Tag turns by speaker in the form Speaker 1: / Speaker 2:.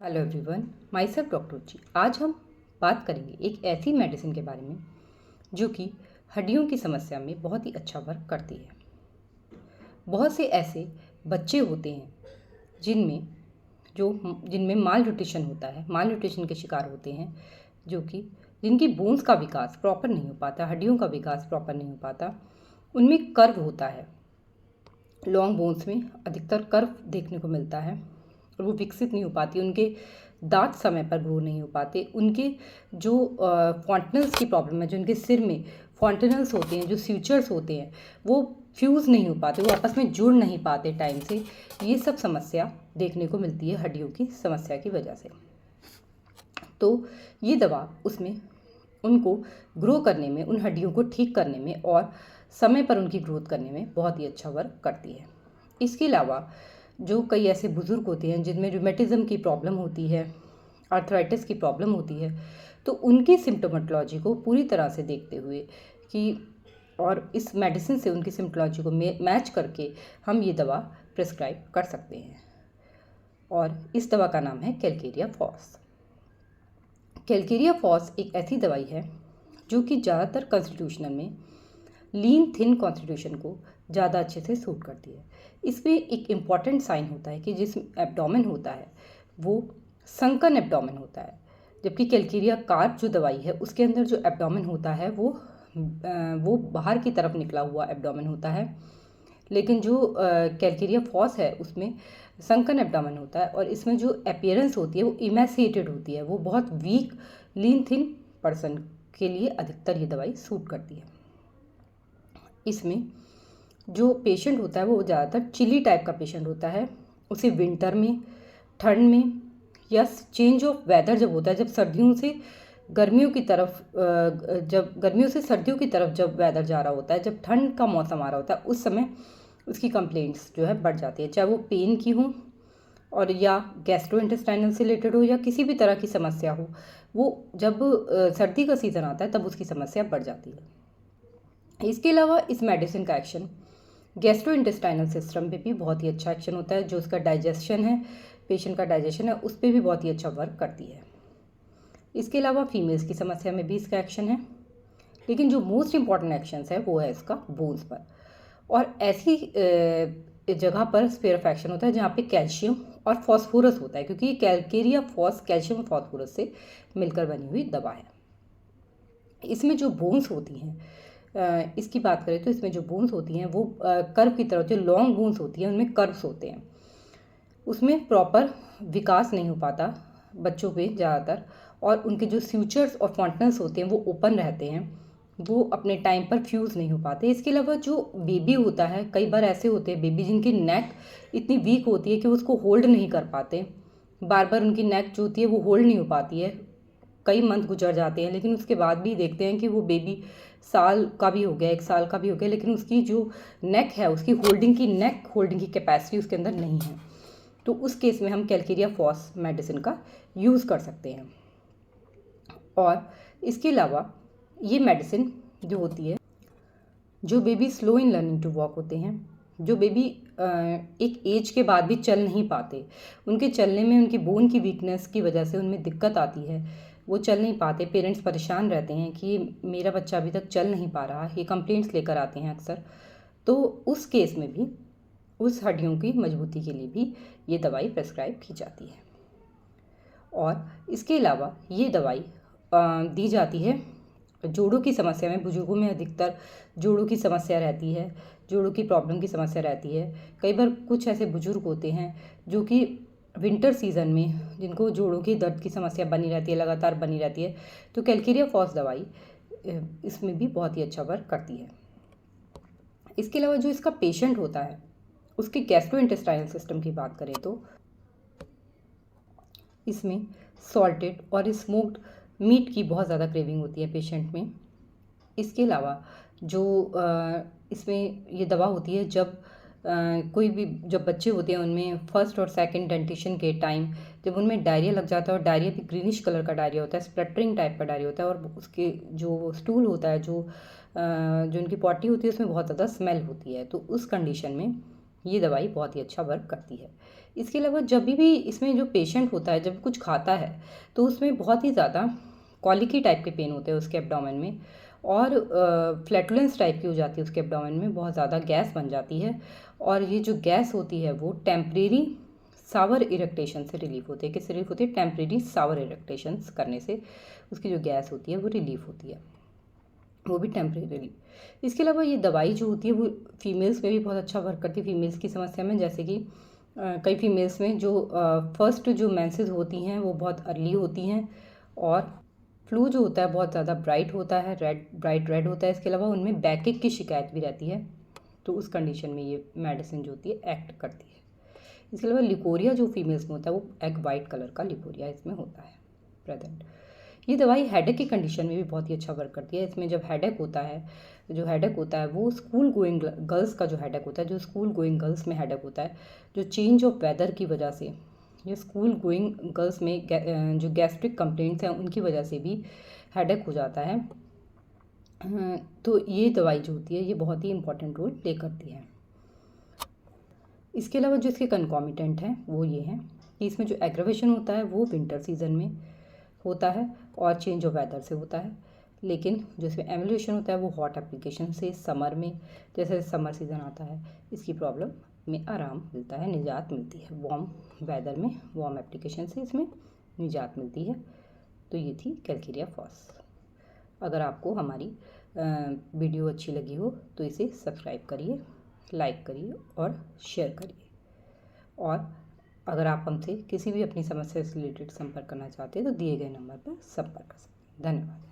Speaker 1: Hello everyone, myself doctor Ruchi. आज हम बात करेंगे एक ऐसी मेडिसिन के बारे में जो कि हड्डियों की समस्या में बहुत ही अच्छा वर्क करती है। बहुत से ऐसे बच्चे होते हैं जिनमें माल न्यूट्रिशन होता है, माल न्यूट्रिशन के शिकार होते हैं, जो कि जिनकी बोन्स का विकास प्रॉपर नहीं हो पाता, हड्डियों का विकास प्रॉपर नहीं हो पाता। उनमें कर्व होता है, लॉन्ग बोन्स में अधिकतर कर्व देखने को मिलता है और वो विकसित नहीं हो पाती। उनके दांत समय पर ग्रो नहीं हो पाते। उनके जो फॉन्टनल्स की प्रॉब्लम है, जो उनके सिर में फॉन्टनल्स होते हैं, जो स्यूचर्स होते हैं, वो फ्यूज़ नहीं हो पाते, वो आपस में जुड़ नहीं पाते टाइम से। ये सब समस्या देखने को मिलती है हड्डियों की समस्या की वजह से। तो ये दवा उसमें उनको ग्रो करने में, उन हड्डियों को ठीक करने में और समय पर उनकी ग्रोथ करने में बहुत ही अच्छा वर्क करती है। इसके अलावा जो कई ऐसे बुज़ुर्ग होते हैं जिनमें रूमेटिज़म की प्रॉब्लम होती है, आर्थराइटिस की प्रॉब्लम होती है, तो उनकी सिम्टोमेटोलॉजी को पूरी तरह से देखते हुए कि और इस मेडिसिन से उनकी सिम्टोलॉजी को मैच करके हम ये दवा प्रिस्क्राइब कर सकते हैं। और इस दवा का नाम है कैलकेरिया फॉस। कैलकेरिया फॉस एक ऐसी दवाई है जो कि ज़्यादातर कॉन्स्टिट्यूशनल में लीन थिन कॉन्स्टिट्यूशन को ज़्यादा अच्छे से सूट करती है। इसमें एक इम्पॉर्टेंट साइन होता है कि जिस एब्डोमेन होता है वो संकन एब्डोमेन होता है, जबकि कैलकेरिया कार्ब जो दवाई है उसके अंदर जो एब्डोमेन होता है वो बाहर की तरफ निकला हुआ एब्डोमेन होता है। लेकिन जो कैलकेरिया फॉस है उसमें संकन एब्डोमेन होता है और इसमें जो अपीयरेंस होती है वो इमेसिएटेड होती है। वो बहुत वीक लीन थिन पर्सन के लिए अधिकतर ये दवाई सूट करती है। इसमें जो पेशेंट होता है वो ज़्यादातर चिली टाइप का पेशेंट होता है। उसे विंटर में, ठंड में या चेंज ऑफ वेदर जब होता है, जब सर्दियों से गर्मियों की तरफ जब गर्मियों से सर्दियों की तरफ जब वेदर जा रहा होता है, जब ठंड का मौसम आ रहा होता है, उस समय उसकी कंप्लेंट्स जो है बढ़ जाती है, चाहे वो पेन की हो और या गैस्ट्रोइंटेस्टाइनल से रिलेटेड हो या किसी भी तरह की समस्या हो। वो जब सर्दी का सीज़न आता है तब उसकी समस्या बढ़ जाती है। इसके अलावा इस मेडिसिन का एक्शन गैस्ट्रोइंटेस्टाइनल सिस्टम पे भी बहुत ही अच्छा एक्शन होता है। जो उसका डाइजेशन है, पेशेंट का डाइजेशन है, उस पर भी बहुत ही अच्छा वर्क करती है। इसके अलावा फीमेल्स की समस्या में भी इसका एक्शन है, लेकिन जो मोस्ट इम्पॉर्टेंट एक्शन है वो है इसका बोन्स पर। और ऐसी जगह पर स्फीयर ऑफ एक्शन होता है जहाँ पे कैल्शियम और फॉस्फोरस होता है, क्योंकि ये कैलकेरिया फॉस कैल्शियम और फॉस्फोरस से मिलकर बनी हुई दवा है। इसमें जो बोन्स होती हैं, इसकी बात करें तो इसमें जो बोन्स होती हैं वो कर्व की तरह, जो लॉन्ग बोन्स होती हैं उनमें कर्व्स होते हैं। उसमें प्रॉपर विकास नहीं हो पाता बच्चों पे ज़्यादातर, और उनके जो स्यूचर्स और फॉन्टनल्स होते हैं वो ओपन रहते हैं, वो अपने टाइम पर फ्यूज़ नहीं हो पाते। इसके अलावा जो बेबी होता है, कई बार ऐसे होते हैं बेबी जिनकी नेक इतनी वीक होती है कि उसको होल्ड नहीं कर पाते, बार बार उनकी नेक जो होती है वो होल्ड नहीं हो पाती है। कई मंथ गुजर जाते हैं लेकिन उसके बाद भी देखते हैं कि वो बेबी साल का भी हो गया, 1 साल का भी हो गया, लेकिन उसकी जो नेक है, उसकी नेक होल्डिंग की कैपेसिटी उसके अंदर नहीं है। तो उस केस में हम कैलकेरिया फॉस मेडिसिन का यूज़ कर सकते हैं। और इसके अलावा ये मेडिसिन जो होती है, जो baby slow in learning to walk होते हैं, जो बेबी एक एज के बाद भी चल नहीं पाते, उनके चलने में उनकी बोन की वीकनेस की वजह से उनमें दिक्कत आती है, वो चल नहीं पाते, पेरेंट्स परेशान रहते हैं कि मेरा बच्चा अभी तक चल नहीं पा रहा, ये कंप्लेंट्स लेकर आते हैं अक्सर। तो उस केस में भी, उस हड्डियों की मजबूती के लिए भी ये दवाई प्रेस्क्राइब की जाती है। और इसके अलावा ये दवाई दी जाती है जोड़ों की समस्या में। बुजुर्गों में अधिकतर जोड़ों की समस्या रहती है, जोड़ों की प्रॉब्लम की समस्या रहती है। कई बार कुछ ऐसे बुजुर्ग होते हैं जो कि विंटर सीज़न में जिनको जोड़ों की दर्द की समस्या बनी रहती है, लगातार बनी रहती है, तो कैलकेरिया फॉस दवाई इसमें भी बहुत ही अच्छा वर्क करती है। इसके अलावा जो इसका पेशेंट होता है उसके गैस्ट्रोइंटेस्टाइनल सिस्टम की बात करें तो इसमें सॉल्टेड और स्मोक्ड मीट की बहुत ज़्यादा क्रेविंग होती है पेशेंट में। इसके अलावा जो इसमें ये दवा होती है जब कोई भी, जब बच्चे होते हैं उनमें फर्स्ट और सेकंड डेंटिशन के टाइम जब उनमें डायरिया लग जाता है, और डायरिया भी ग्रीनिश कलर का डायरिया होता है, स्प्लटरिंग टाइप का डायरिया होता है, और उसके जो स्टूल होता है, जो उनकी पॉटी होती है उसमें बहुत ज़्यादा स्मेल होती है। तो उस कंडीशन में ये दवाई बहुत ही अच्छा वर्क करती है। इसके अलावा जब भी इसमें जो पेशेंट होता है जब कुछ खाता है तो उसमें बहुत ही ज़्यादा कॉलिकी टाइप के पेन होते हैं उसके एब्डोमेन में, और फ्लैटुलेंस टाइप की हो जाती है उसके एब्डोमेन में, बहुत ज़्यादा गैस बन जाती है। और ये जो गैस होती है वो टेम्परेरी सावर इरेक्टेशन से रिलीफ होती है। किससे रिलीफ होती है? टेम्परेरी सावर इरेक्टेशंस करने से उसकी जो गैस होती है वो रिलीफ होती है, वो भी टेम्परेरी। इसके अलावा ये दवाई जो होती है वो फीमेल्स में भी बहुत अच्छा वर्क करती है। फीमेल्स की समस्या में, जैसे कि कई फीमेल्स में जो फर्स्ट जो मेंसेस होती हैं वो बहुत अर्ली होती हैं, और फ्लू जो होता है बहुत ज़्यादा ब्राइट होता है, ब्राइट रेड होता है। इसके अलावा उनमें बैकएक की शिकायत भी रहती है, तो उस कंडीशन में ये मेडिसिन जो होती है एक्ट करती है। इसके अलावा लिकोरिया जो फीमेल्स में होता है वो एग वाइट कलर का लिकोरिया इसमें होता है प्रेजेंट। ये दवाई हेडेक की कंडीशन में भी बहुत ही अच्छा वर्क करती है। इसमें जब हेडेक होता है, जो हेडेक होता है वो स्कूल गोइंग गर्ल्स का जो हेडेक होता है, जो स्कूल गोइंग गर्ल्स में हेडेक होता है, जो चेंज ऑफ वेदर की वजह से, ये स्कूल गोइंग गर्ल्स में जो गैस्ट्रिक कंप्लेंट्स हैं उनकी वजह से भी हेडेक हो जाता है। तो ये दवाई जो होती है ये बहुत ही इंपॉर्टेंट रोल प्ले करती है। इसके अलावा जो इसके कंकॉमिटेंट हैं वो ये हैं कि इसमें जो एग्रावेशन होता है वो विंटर सीजन में होता है और चेंज ऑफ वेदर से होता है, लेकिन जो इसमें एम्यूलेशन होता है वो हॉट एप्लीकेशन से समर में, जैसे समर सीज़न आता है, इसकी प्रॉब्लम में आराम मिलता है, निजात मिलती है। वार्म वेदर में वार्म एप्लीकेशन से इसमें निजात मिलती है। तो ये थी कैलकेरिया फॉस। अगर आपको हमारी वीडियो अच्छी लगी हो तो इसे सब्सक्राइब करिए, लाइक करिए और शेयर करिए। और अगर आप हमसे किसी भी अपनी समस्या से रिलेटेड संपर्क करना चाहते हैं तो दिए गए नंबर पर संपर्क कर सकते हैं। धन्यवाद।